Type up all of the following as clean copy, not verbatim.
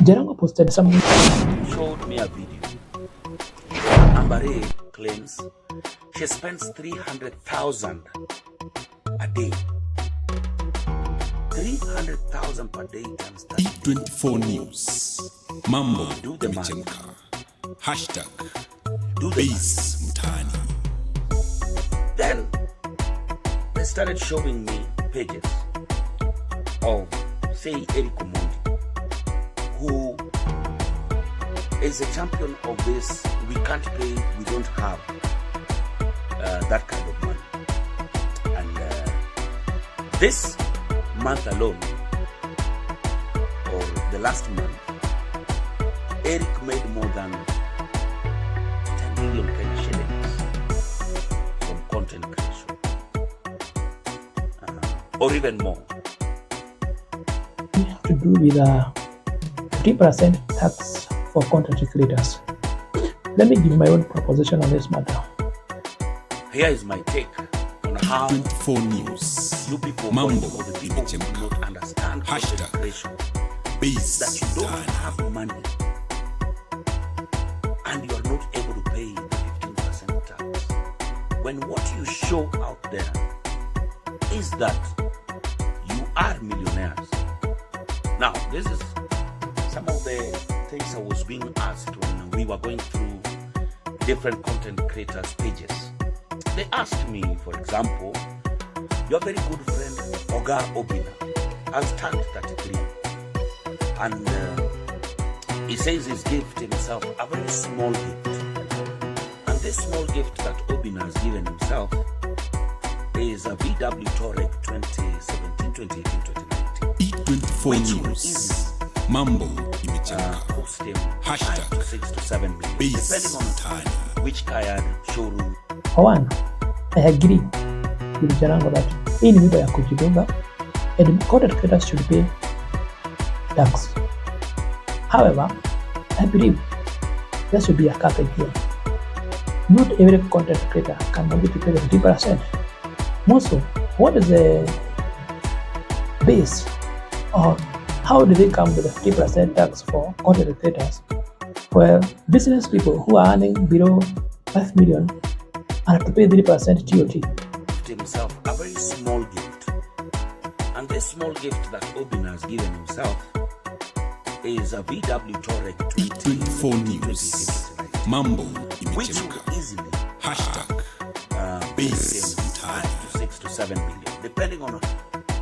Jalang'o posted some showed me a video. Ambare claims she spends 300,000 a day. 300,000 per day times 24 News. Mambo do the math. Hashtag Do the Base Mtani. Then they started showing me pages of, say, Eric Omondi, who is a champion of this. We can't pay, we don't have that kind of money. And this month alone, or the last month, Eric made more than 10 million Kenya shillings from content creation, or even more. to do with a 3% tax for content creators. Let me give my own proposition on this matter. Here is my take on how 24 News. you people, Mambo or the people who do not understand content Hashtag creation, Base that you don't Mtani. have money and you are not able to pay the 15% tax, when what you show out there is that you are millionaires. Now, this is some of the things I was being asked when we were going through different content creators' pages. They asked me, for example, your very good friend Oga Obina has turned 33, and he says he's gifted himself a very small gift. And this small gift that Obina has given himself is a VW Touareg 2017, 2018, 2019. 24 Which will News. easily Mambo imechemka. cost him Hashtag 5 to 6 to 7 million, Base depending on Mtani. which car showroom. For one, I agree with Jalang'o that hii ni wimbo ya kujigonga and content creators should pay tax. However, I believe there should be a cap in here. Not every content creator can be able to pay the 50%. Also, what is the base or how do they come to the 50% tax for content creators? Well, business people who are earning below 5 million are to pay 3% TOT. Himself a very small gift, and this small gift that Obina has given himself is a VW Touareg 24 News. Mambo which imechemka. will easily Hashtag cost Base him Mtani. 5 to 6 to 7 million, depending on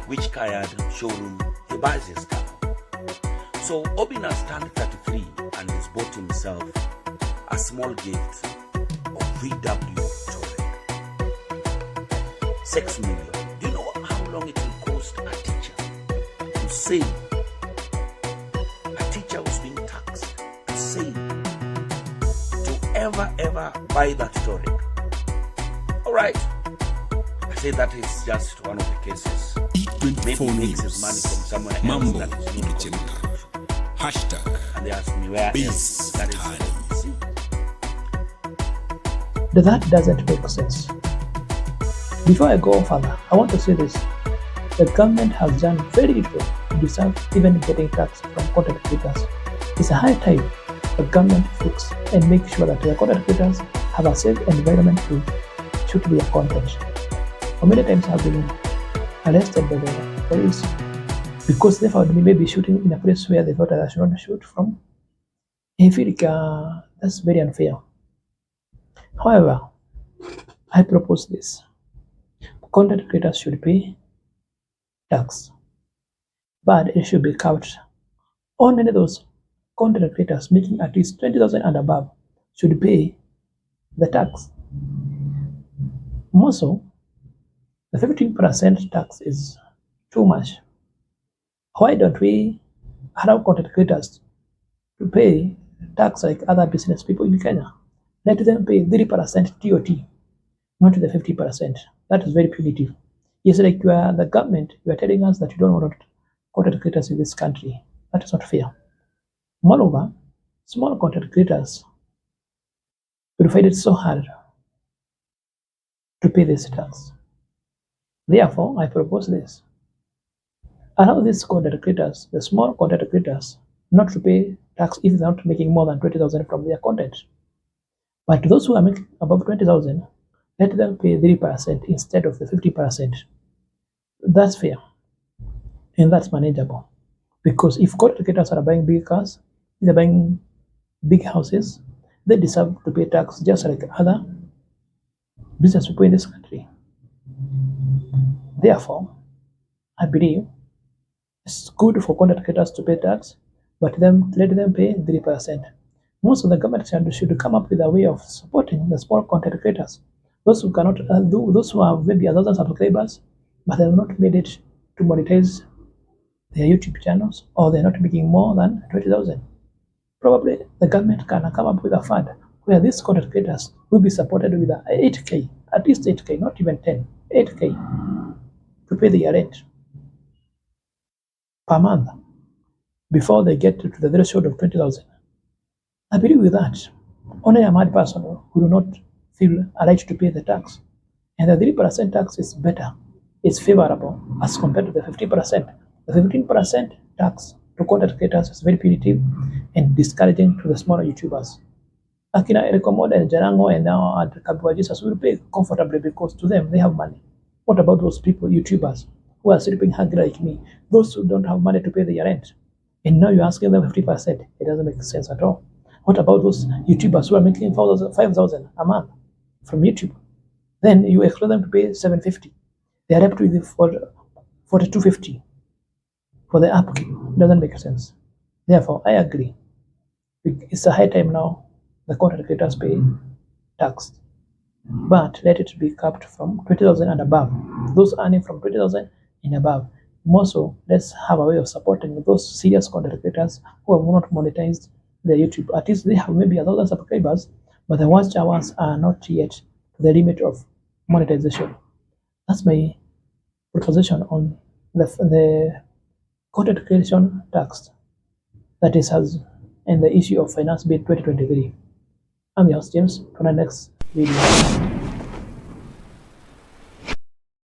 which car showroom he buys his car. So Obina has turned 33 and has bought himself a small gift of VW Touareg 6 million. Do you know how long it will cost a teacher to save? A teacher who's being taxed to save to ever buy that Touareg. All right. I say that is just one of the cases. Maybe 24 he makes his money from News. somewhere else Mambo that is not imechemka. contribution. Hashtag And they ask me where Base else that is. Mtani. See, That doesn't make sense. Before I go further, I want to say this. The government has done very little to deserve even getting tax from content creators. It's a high time the government fix and make sure that their content creators have a safe environment to shoot their content. How many times have been arrested by the police because they found me maybe shooting in a place where they thought I should not shoot from? I feel like that's very unfair. However, I propose this. Content creators should pay tax, but it should be capped. Only those content creators making at least 20,000 and above should pay the tax. More so, the 15% tax is too much. Why don't we allow content creators to pay tax like other business people in Kenya? Let them pay 3% TOT, not the 50%. That is very punitive. Yes, like you are the government, you are telling us that you don't want content creators in this country. That is not fair. Moreover, small content creators will find it so hard to pay this tax. Therefore, I propose this. Allow these content creators, the small content creators, not to pay tax if they're not making more than 20,000 from their content. But those who are making above 20,000, let them pay 3% instead of the 50%. That's fair and that's manageable. Because if content creators are buying big cars, they're buying big houses, they deserve to pay tax just like other business people in this country. Therefore, I believe it's good for content creators to pay tax, but let them pay 3%. Most of the government should come up with a way of supporting the small content creators. Those who cannot do, those who have maybe 1,000 subscribers, but they have not made it to monetize their YouTube channels, or they're not making more than 20,000. Probably the government can come up with a fund where these content creators will be supported with a 8K, at least 8K, not even 10, 8K to pay their rent per month before they get to the threshold of 20,000. I believe with that, only a mad person who do not feel a right to pay the tax. And the 3% tax is better, it's favorable as compared to the 50%. The 15% tax to content creators is very punitive and discouraging to the smaller YouTubers. Akina Ericomoda and Jalang'o and now Kabwa Jesus will pay comfortably because to them they have money. What about those people, YouTubers, who are sleeping hungry like me, those who don't have money to pay their rent? And now you're asking them 50%. It doesn't make sense at all. What about those YouTubers who are making 5,000 a month from YouTube? Then you expect them to pay 750. They are left with 4250 for the upkeep. It doesn't make sense. Therefore, I agree. It's a high time now the content creators pay tax, but let it be capped from 20,000 and above. Those earning from 20,000 and above. More so, let's have a way of supporting those serious content creators who have not monetized their YouTube. At least they have maybe 1,000 subscribers, but the watch hours are not yet to the limit of monetization. That's my proposition on the content creation tax that is has and the issue of finance bill 2023. I'm your host James. For the next video.